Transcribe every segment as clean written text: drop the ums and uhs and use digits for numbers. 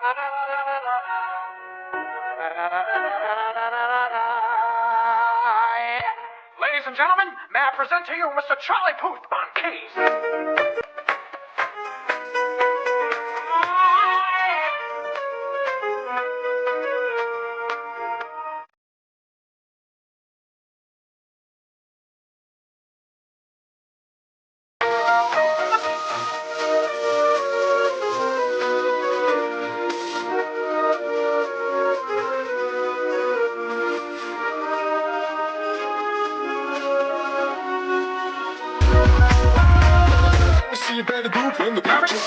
Ladies and gentlemen, may I present to you Mr. Charlie Puth on keys. See you better group in the picture.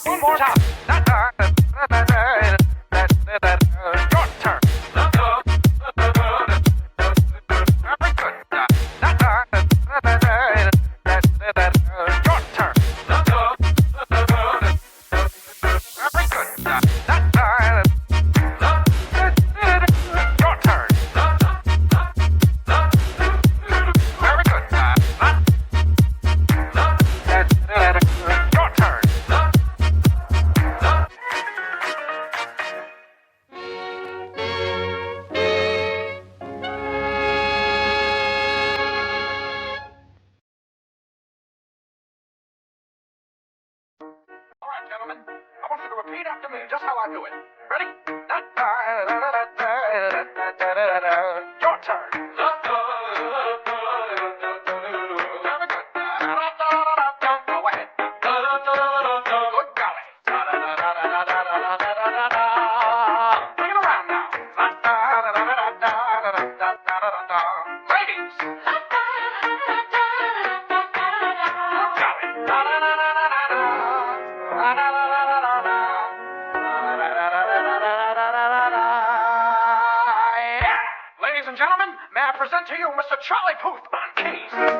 One more time. Your turn. Very good. Your turn. Very good. Your turn. Very good. Your turn. All right, gentlemen. I want you to repeat after me just how I do it. Ready? Your turn. Very good. Go ahead. Good golly. Bring it around now. Ladies. Ladies and gentlemen, may I present to you Mr. Charlie Puth on keys.